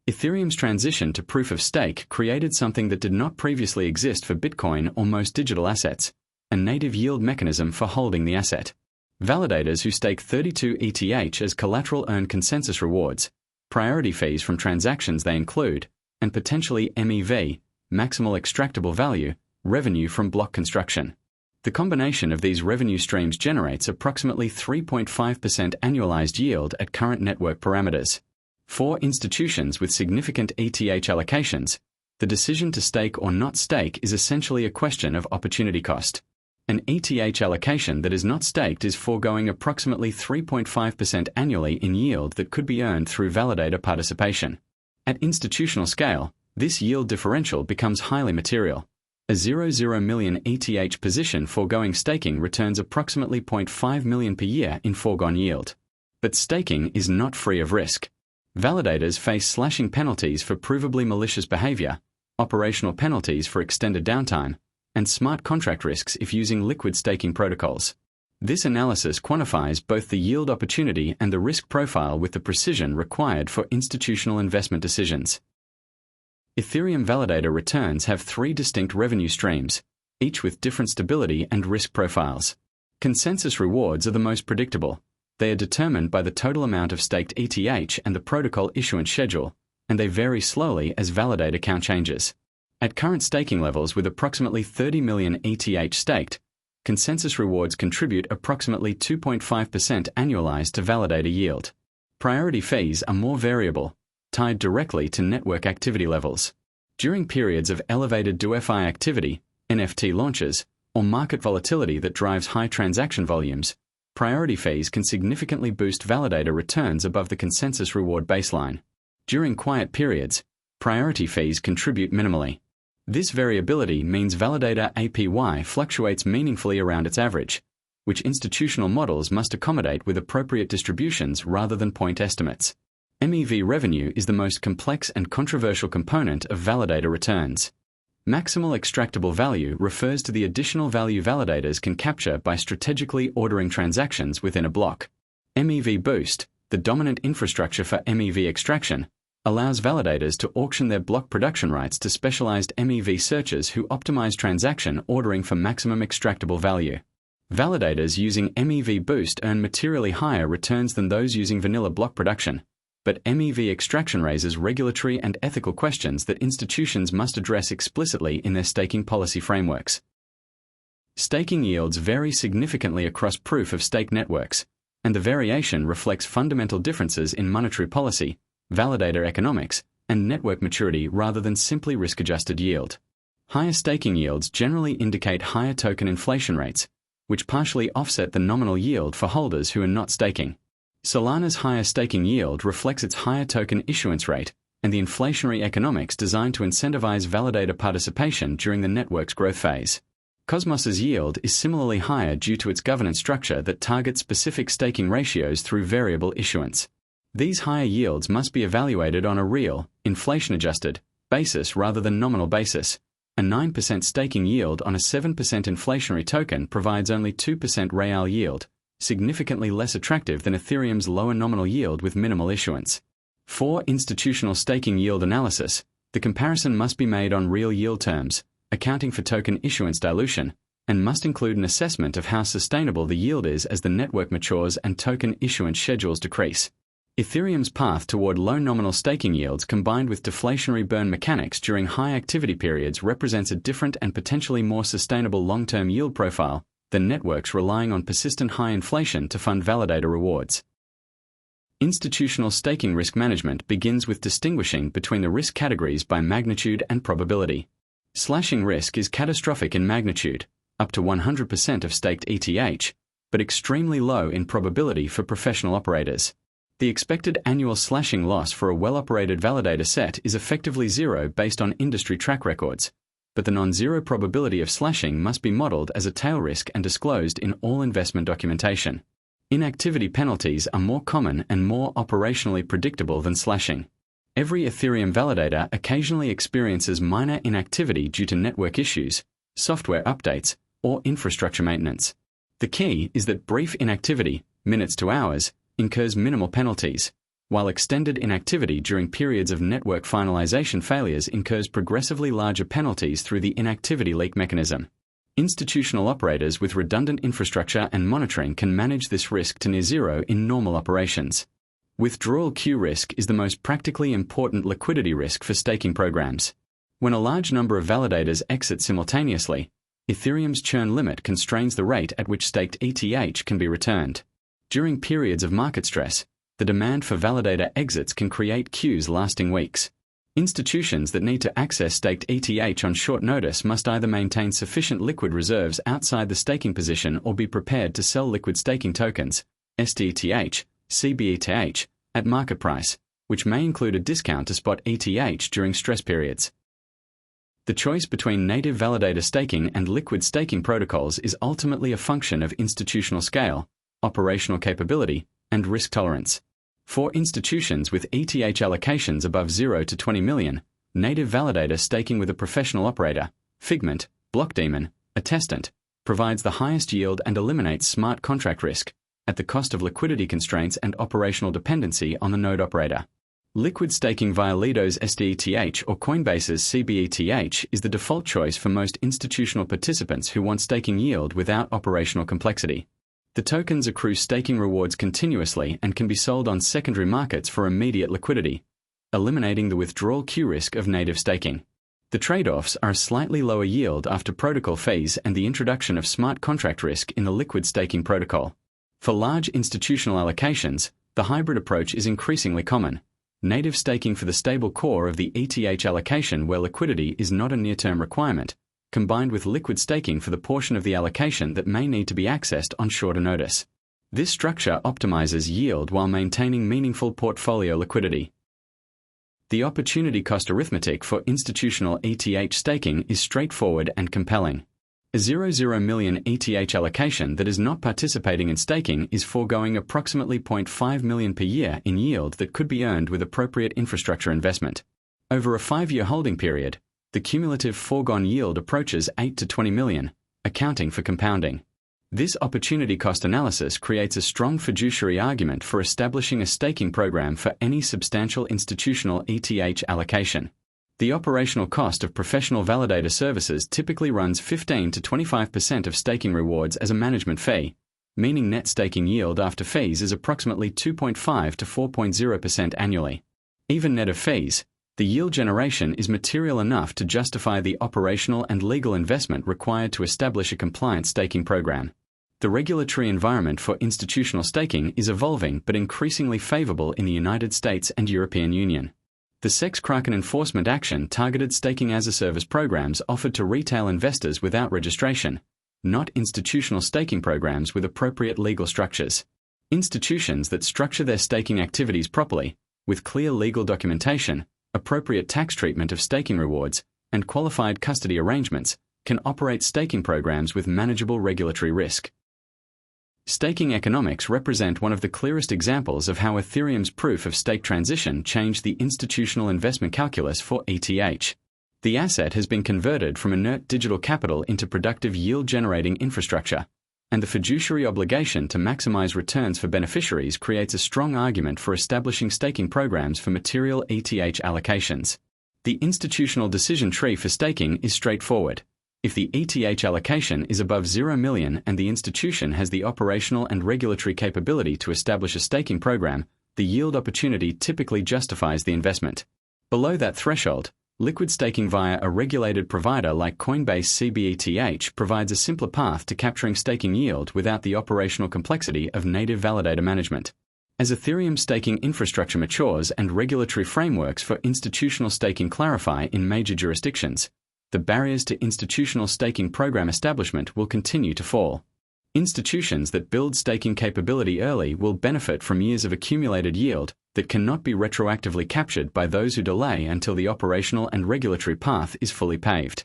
Ethereum's transition to proof of stake created something that did not previously exist for Bitcoin or most digital assets, a native yield mechanism for holding the asset. Validators who stake 32 ETH as collateral earn consensus rewards, priority fees from transactions they include, and potentially MEV, maximal extractable value, revenue from block construction. The combination of these revenue streams generates approximately 3.5% annualized yield at current network parameters. For institutions with significant ETH allocations, the decision to stake or not stake is essentially a question of opportunity cost. An ETH allocation that is not staked is foregoing approximately 3.5% annually in yield that could be earned through validator participation. At institutional scale, this yield differential becomes highly material. A 0.0 million ETH position foregoing staking returns approximately 0.5 million per year in foregone yield. But staking is not free of risk. Validators face slashing penalties for provably malicious behavior, operational penalties for extended downtime, and smart contract risks if using liquid staking protocols. This analysis quantifies both the yield opportunity and the risk profile with the precision required for institutional investment decisions. Ethereum validator returns have three distinct revenue streams, each with different stability and risk profiles. Consensus rewards are the most predictable. They are determined by the total amount of staked ETH and the protocol issuance schedule, and they vary slowly as validator count changes. At current staking levels with approximately 30 million ETH staked, consensus rewards contribute approximately 2.5% annualized to validator yield. Priority fees are more variable, tied directly to network activity levels. During periods of elevated DeFi activity, NFT launches, or market volatility that drives high transaction volumes, priority fees can significantly boost validator returns above the consensus reward baseline. During quiet periods, priority fees contribute minimally. This variability means validator APY fluctuates meaningfully around its average, which institutional models must accommodate with appropriate distributions rather than point estimates. MEV revenue is the most complex and controversial component of validator returns. Maximal extractable value refers to the additional value validators can capture by strategically ordering transactions within a block. MEV Boost, the dominant infrastructure for MEV extraction, allows validators to auction their block production rights to specialized MEV searchers who optimize transaction ordering for maximum extractable value. Validators using MEV Boost earn materially higher returns than those using vanilla block production, but MEV extraction raises regulatory and ethical questions that institutions must address explicitly in their staking policy frameworks. Staking yields vary significantly across proof-of-stake networks, and the variation reflects fundamental differences in monetary policy, validator economics, and network maturity rather than simply risk-adjusted yield. Higher staking yields generally indicate higher token inflation rates, which partially offset the nominal yield for holders who are not staking. Solana's higher staking yield reflects its higher token issuance rate and the inflationary economics designed to incentivize validator participation during the network's growth phase. Cosmos's yield is similarly higher due to its governance structure that targets specific staking ratios through variable issuance. These higher yields must be evaluated on a real, inflation-adjusted, basis rather than nominal basis. A 9% staking yield on a 7% inflationary token provides only 2% real yield, significantly less attractive than Ethereum's lower nominal yield with minimal issuance. For institutional staking yield analysis, the comparison must be made on real yield terms, accounting for token issuance dilution, and must include an assessment of how sustainable the yield is as the network matures and token issuance schedules decrease. Ethereum's path toward low nominal staking yields combined with deflationary burn mechanics during high activity periods represents a different and potentially more sustainable long-term yield profile than networks relying on persistent high inflation to fund validator rewards. Institutional staking risk management begins with distinguishing between the risk categories by magnitude and probability. Slashing risk is catastrophic in magnitude, up to 100% of staked ETH, but extremely low in probability for professional operators. The expected annual slashing loss for a well-operated validator set is effectively zero based on industry track records, but the non-zero probability of slashing must be modeled as a tail risk and disclosed in all investment documentation. Inactivity penalties are more common and more operationally predictable than slashing. Every Ethereum validator occasionally experiences minor inactivity due to network issues, software updates, or infrastructure maintenance. The key is that brief inactivity, minutes to hours, incurs minimal penalties, while extended inactivity during periods of network finalization failures incurs progressively larger penalties through the inactivity leak mechanism. Institutional operators with redundant infrastructure and monitoring can manage this risk to near zero in normal operations. Withdrawal queue risk is the most practically important liquidity risk for staking programs. When a large number of validators exit simultaneously, Ethereum's churn limit constrains the rate at which staked ETH can be returned. During periods of market stress, the demand for validator exits can create queues lasting weeks. Institutions that need to access staked ETH on short notice must either maintain sufficient liquid reserves outside the staking position or be prepared to sell liquid staking tokens, SDETH, CBETH, at market price, which may include a discount to spot ETH during stress periods. The choice between native validator staking and liquid staking protocols is ultimately a function of institutional scale, operational capability, and risk tolerance. For institutions with ETH allocations above 0 to 20 million, native validator staking with a professional operator, Figment, Blockdaemon, Attestant, provides the highest yield and eliminates smart contract risk, at the cost of liquidity constraints and operational dependency on the node operator. Liquid staking via Lido's SDETH or Coinbase's CBETH is the default choice for most institutional participants who want staking yield without operational complexity. The tokens accrue staking rewards continuously and can be sold on secondary markets for immediate liquidity, eliminating the withdrawal queue risk of native staking. The trade-offs are a slightly lower yield after protocol fees and the introduction of smart contract risk in the liquid staking protocol. For large institutional allocations, the hybrid approach is increasingly common. Native staking for the stable core of the ETH allocation where liquidity is not a near-term requirement, combined with liquid staking for the portion of the allocation that may need to be accessed on shorter notice. This structure optimizes yield while maintaining meaningful portfolio liquidity. The opportunity cost arithmetic for institutional ETH staking is straightforward and compelling. A 0.0 million ETH allocation that is not participating in staking is foregoing approximately 0.5 million per year in yield that could be earned with appropriate infrastructure investment. Over a 5-year holding period, the cumulative foregone yield approaches 8 to 20 million, accounting for compounding. This opportunity cost analysis creates a strong fiduciary argument for establishing a staking program for any substantial institutional ETH allocation. The operational cost of professional validator services typically runs 15 to 25% of staking rewards as a management fee, meaning net staking yield after fees is approximately 2.5 to 4.0% annually. Even net of fees, the yield generation is material enough to justify the operational and legal investment required to establish a compliant staking program. The regulatory environment for institutional staking is evolving but increasingly favorable in the United States and European Union. The Sex-Kraken enforcement action targeted staking-as-a-service programs offered to retail investors without registration, not institutional staking programs with appropriate legal structures. Institutions that structure their staking activities properly, with clear legal documentation, appropriate tax treatment of staking rewards, and qualified custody arrangements, can operate staking programs with manageable regulatory risk. Staking economics represent one of the clearest examples of how Ethereum's proof-of-stake transition changed the institutional investment calculus for ETH. The asset has been converted from inert digital capital into productive yield-generating infrastructure, and the fiduciary obligation to maximize returns for beneficiaries creates a strong argument for establishing staking programs for material ETH allocations. The institutional decision tree for staking is straightforward. If the ETH allocation is above 0 million and the institution has the operational and regulatory capability to establish a staking program, the yield opportunity typically justifies the investment. Below that threshold, liquid staking via a regulated provider like Coinbase CBETH provides a simpler path to capturing staking yield without the operational complexity of native validator management. As Ethereum staking infrastructure matures and regulatory frameworks for institutional staking clarify in major jurisdictions, the barriers to institutional staking program establishment will continue to fall. Institutions that build staking capability early will benefit from years of accumulated yield that cannot be retroactively captured by those who delay until the operational and regulatory path is fully paved.